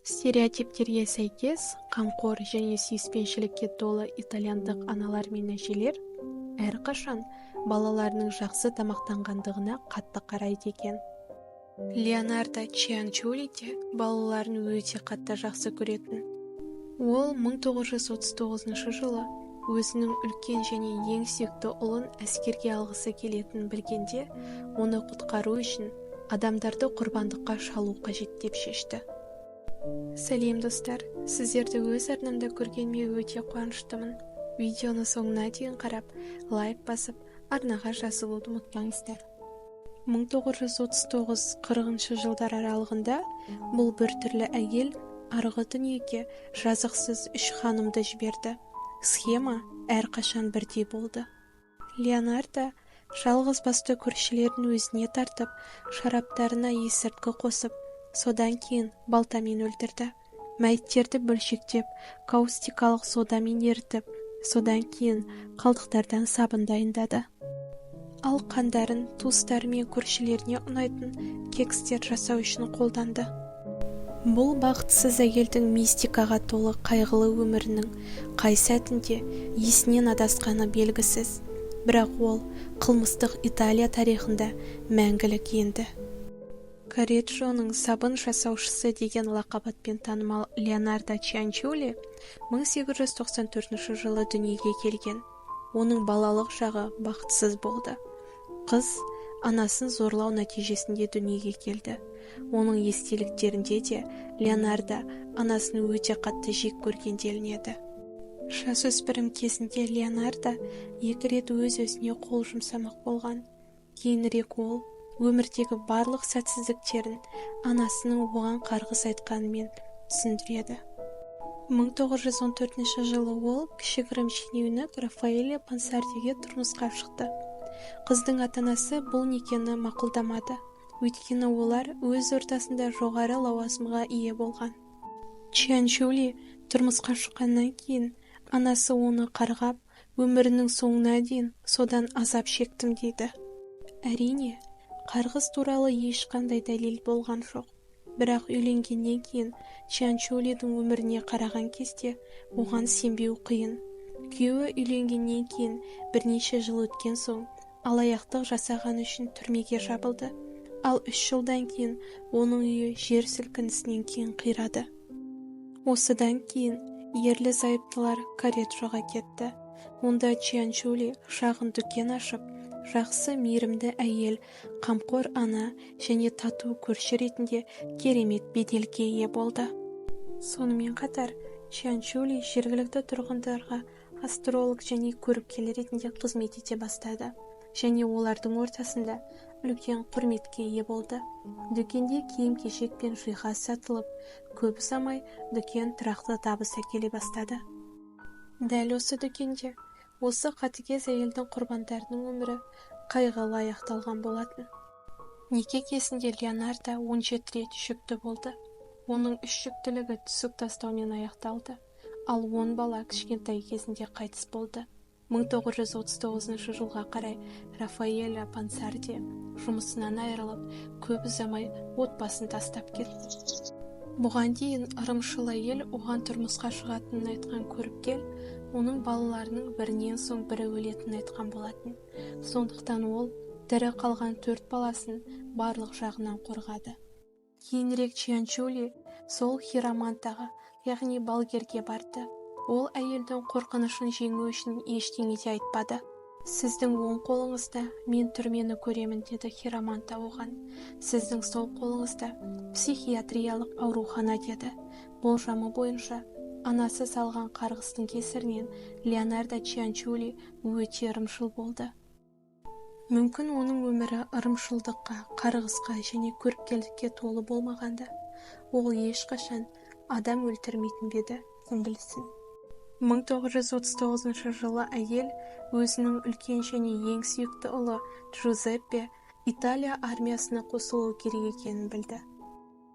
Стереотиптерге сәйкес, қамқор және сүйіспеншілікке толы итальяндық аналар мен әжелер әрқашан балаларының жақсы тамақтанғандығына қатты қарайды екен. Леонардо Чианчулли де балаларын өте қатты жақсы көретін. Ол 1939 жылы өзінің үлкен және ең сүйікті ұлын әскерге алғысы келетінін білгенде, оны құтқару үшін адамдарды құрбандыққа шалу қажет деп шешті. Сәлем достар, сіздерді өз арнамда көргеніме өте қуаныштымын. Видеоны соңына дейін қарап, лайк басып, арнаға жазылуды ұмытпаңыздар. 1939-40 жылдар аралығында бұл біртүрлі әйел арғы дүниеге жазықсыз 3 ханымды жіберді. Схема әрқашан бірдей болды. Леонардо жалғыз басты көршілерін өзіне тартып, шараптарына есірткі қосып, содан кейін балтамен өлтірді. Мәйіттерді бөлшектеп, каустикалық содамен ерітіп, содан кейін қалдықтардан сабын дайындады. Ал қандарын туыстары мен көршілеріне ұнайтын кекстер жасау үшін қолданды. Бұл бақытсыз әйелдің мистикаға толы қайғылы өмірінің қай сәтінде есінен адасқаны белгісіз, бірақ ол қылмыстық Италия тарихында мәңгілік енді. Корреджоның сабын жасаушысы деген лақап атпен танымал Леонардо Чианчулли 1894 жылы дүниеге келген. Оның балалық шағы бақытсыз болды. Қыз анасын зорлау нәтижесінде дүниеге келді. Оның естеліктерінде де Леонардо анасын өте қатты жек көрген делінеді. Жасөспірім кезінде Леонардо 2 рет өз-өзіне қол жұмсамақ болған. Кейінірек ол өмірдегі барлық сәтсіздіктерін анасының оған қарғыс айтқанымен түсіндіреді. 1914 жылы ол кішігірім шенеунік Рафаэль Пансардиге тұрмысқа шықты. Қыздың ата-анасы бұл некені мақұлдамады, өйткені олар өз ортасында жоғары лауазымға ие болған. Чианчулли тұрмысқа шыққаннан кейін анасы оны қарғап, өмірінің соңына дейін содан азап шектім дейді. Әрине, қарғыс туралы ешқандай дәлел болған жоқ. Бірақ үйленгеннен кейін Чианчуллидің өміріне қараған кезде оған сенбеу қиын. Күйеуі үйленгеннен кейін бірнеше жыл өткен соң алаяқтық жасаған үшін түрмеге жабылды. Ал 3 жылдан кейін оның үйі жер сілкінісінен кейін қирады. Осыдан кейін ерлі зайыптылар Корреджоға кетті. Онда Чианчулли шағын дүкен ашып, жақсы мейірімді әйел, қамқор ана және тату көрші ретінде керемет беделге ие болды. Сонымен қатар Чианчулли жергілікті тұрғындарға астролог және көріпкел ретінде қызмет ете бастады, және олардың ортасында үлкен құрметке ие болды. Дүкенде киім-кешек пен жиһаз сатылып, көп ұзамай дүкен тұрақты табыс әкеле бастады. Дәл осы дүкенде осы қатыгез әйелдің құрбандарының өмірі қайғылы аяқталған болатын. Неке кезінде Леонардо 17 рет жүкті болды. Оның 3 жүктілігі түсік тастаумен аяқталды, ал 10 бала кішкентай кезінде қайтыс болды. 1939 жылға қарай Рафаэль Пансарди жұмысынан айырылып, көп ұзамай отбасын тастап кетті. Бұған дейін ырымшыл әйел оған тұрмысқа шығатынын айтқан көріпкел, оның балаларының бірінен соң бірі өлетінін айтқан болатын. Сондықтан ол тірі қалған 4 баласын барлық жағынан қорғады. Кейінірек Чианчулли сол хиромантаға, яғни балгерге барды. Ол әйелдің қорқынышын жеңу үшін ештеңе де айтпады. Сіздің оң қолыңызда мен түрмені көремін, деді хироманта оған. Сіздің сол қолыңызда психиатриялық аурухана, деді. Болжамы бойынша анасы салған қарғыстың кесірінен Леонардо Чианчулли өте ырымшыл болды. Мүмкін оның өмірі ырымшылдыққа, қарғысқа және көріпкелдікке толы болмағанда, ол ешқашан адам өлтірмейтін беді, кім білсін. 1939 жылы әйел өзінің үлкен және ең сүйікті ұлы Джузеппе Италия армиясына қосылуы керек екенін білді.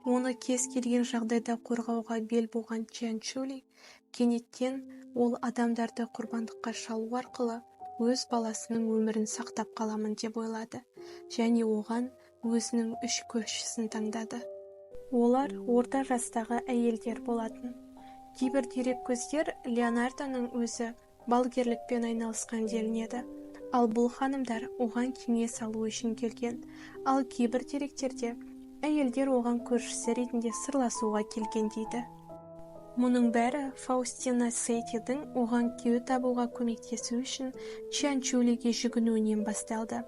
Оны кез келген жағдайда қорғауға бел буған Чианчулли кенеттен ол адамдарды құрбандыққа шалу арқылы өз баласының өмірін сақтап қаламын деп ойлады, және оған өзінің 3 көршісін таңдады. Олар орта жастағы әйелдер болатын. Кейбір дереккөздер Леонардоның өзі балгерлікпен айналысқан делінеді. Ал бұл ханымдар оған кеңес алу үшін келген. Ал кейбір деректерде әйелдер оған көршісі ретінде сырласуға келген дейді. Мұның бәрі Фаустина Сетидің оған күйеу табуға көмектесу үшін Чианчулиге жүгінуінен басталды.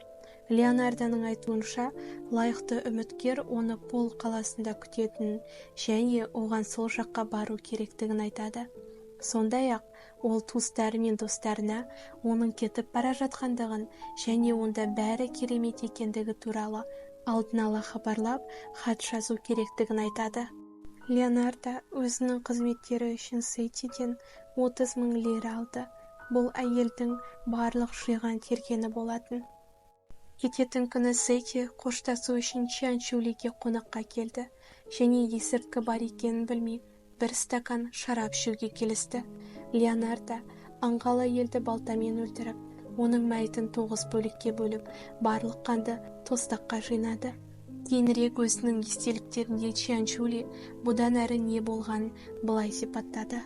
Леонардоның айтуынша, лайықты үміткер оны Пол қаласында күтетінін және оған сол жаққа бару керектігін айтады. Сондай-ақ, ол туыстары мен достарына оның кетіп бара жатқандығын және онда бәрі керемет екендігі туралы алдын ала хабарлап, хат жазу керектігін айтады. Леонардо өзінің қызметтері үшін Сетиден 30 000 лира алды. Бұл әйелдің барлық жиған тергені болатын. Кететін күні Сети қоштасу үшін Чианчулиге қонаққа келді және есірткі бар екенін білмей, бір стакан шарап ішуге келісті. Леонардо аңғал әйелді балтамен өлтіріп, оның мәйітін 9 бөлікке бөліп, барлық қанды тостаққа жинады. Кейінірек өзінің естеліктерінде Чианчули бұдан әрі не болғанын былай сипаттады.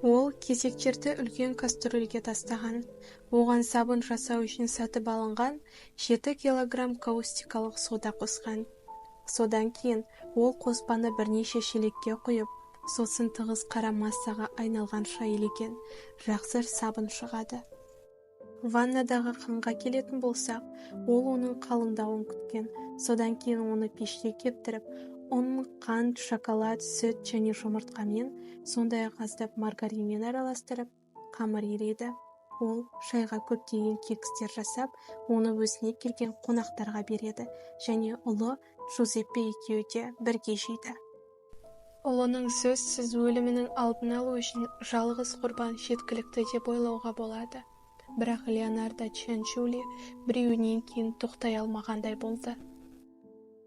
Ол кесектерді үлкен кастрөлге тастаған. Оған сабын жасау үшін сатып алынған 7 килограмм каустикалық сода қосқан. Содан кейін ол қоспаны бірнеше шелекке құйып, сосын тығыз қара массаға айналған шайыл екен, жақсы сабын шығады. Ваннадағы қанға келетін болсақ, ол оның қалыңдауын күткен. Содан кейін оны пеште кептіріп, ұн, қант, шоколад, сүт және жұмыртқамен, сондай-ақ аздап маргаринмен араластырып, қамыр ереді. Ол шайға көптеген кекстер жасап, оны өзіне келген қонақтарға береді және ұлы Жузеппе екеуі де бірге жейді. Ұлының сөзсіз өлімінің алдын алу үшін жалғыз құрбан жеткілікті деп ойлауға болады. Бірақ Леонардо Чианчули біреуінен кейін тоқтай алмағандай болды.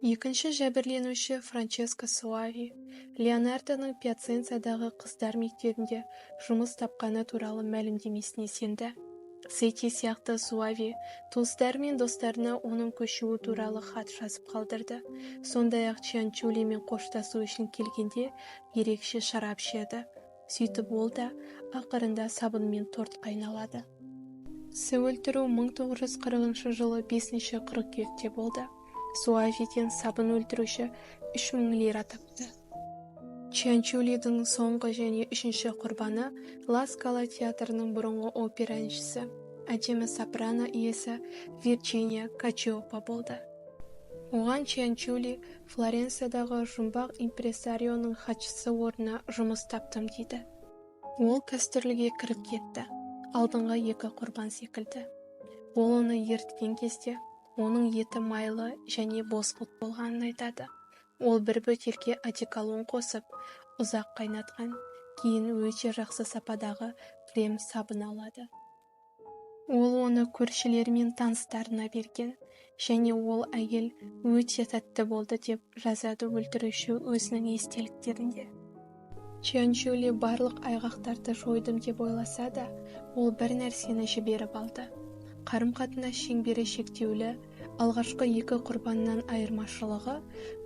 Екінші жәбірленуші Франческо Суави Леонардоның Пьяценцадағы қыздар мектебінде жұмыс тапқаны туралы мәлімдемесіне сенді. Сети сияқты Суави туыстары мен достарына оның көшуі туралы хат жазып қалдырды. Сондай-ақ Чианчулимен қоштасу үшін келгенде ерекше шарап ішеді. Сөйтіп ол да ақырында сабынмен торт қайналады. Сі өлтіру 1940 жылы 5 қыркүйекте болды. Суавиден сабын өлтіруші 3000 лира тапты. Чианчулидің соңғы және үшінші құрбаны Ла Скала театрының бұрынғы опера әншісі, әдемі сопрано иесі Вирджиния Качиопа болды. Оған Чианчули Флоренциядағы жұмбақ импресарионың хатшысы орнына жұмыс таптым дейді. Ол кәстірліге кіріп кетті, алдыңғы 2 құрбан секілді. Ол оны ерткен кезде оның еті майлы және бозғылт болғанын айтады. Ол бір бөтелке одеколон қосып, ұзақ қайнатқан, кейін өте жақсы сападағы крем сабын алады. Ол оны көршілері мен таныстарына берген, және ол әйел өте тәтті болды деп жазады өлтіруші өзінің естеліктерінде. Чианчули барлық айғақтарды жойдым деп ойласа да, ол бір нәрсені жіберіп алды. Қарым-қатынас шеңбері шектеулі, алғашқы 2 құрбаннан айырмашылығы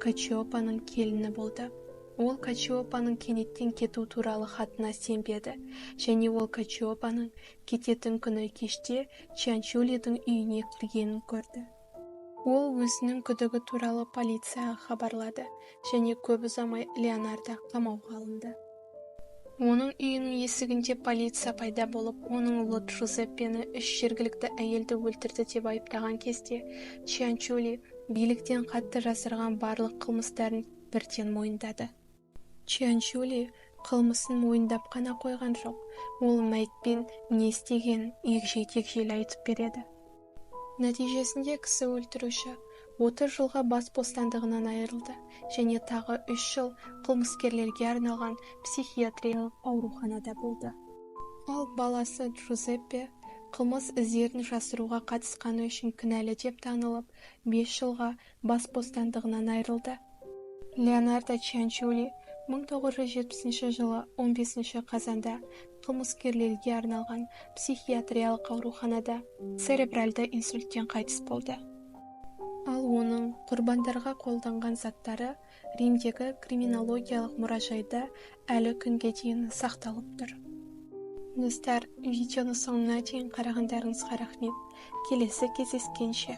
Качиопаның келіні болды. Ол Качиопаның кенеттен кету туралы хатына сенбеді, және ол Качиопаның кететін күні кеште Чианчулидің үйіне кіргенін көрді. Ол өзінің күдігі туралы полицияға хабарлады, және көп ұзамай Леонардо қамауға алынды. Оның үйінің есігінде полиция пайда болып, оның ұлы Джузеппені 3 жергілікті әйелді өлтірді деп айыптаған кезде, Чианчули биліктен қатты жасырған барлық қылмыстарын бірден мойындады. Чианчули қылмысын мойындап қана қойған жоқ, ол мәйітпен не істеген егжей-тегжейлі айтып береді. Нәтижесінде кісі өлтіруші 30 жылға бас бостандығынан айырылды және тағы 3 жыл қылмыскерлерге арналған психиатриялық ауруханада болды. Ал баласы Джузеппе қылмыс іздерін жасыруға қатысқаны үшін кінәлі деп танылып, 5 жылға бас бостандығынан айырылды. Леонардо Чианчули 1970 жылы 15 қазанда қылмыскерлерге арналған психиатриялық ауруханада церебральды инсульттен қайтыс болды. Ал оның құрбандарға қолданған заттары Римдегі криминологиялық мұражайда әлі күнге дейін сақталып тұр. Достар, видеоны соңына дейін қарағандарыңызға рахмет. Келесі кездескенше.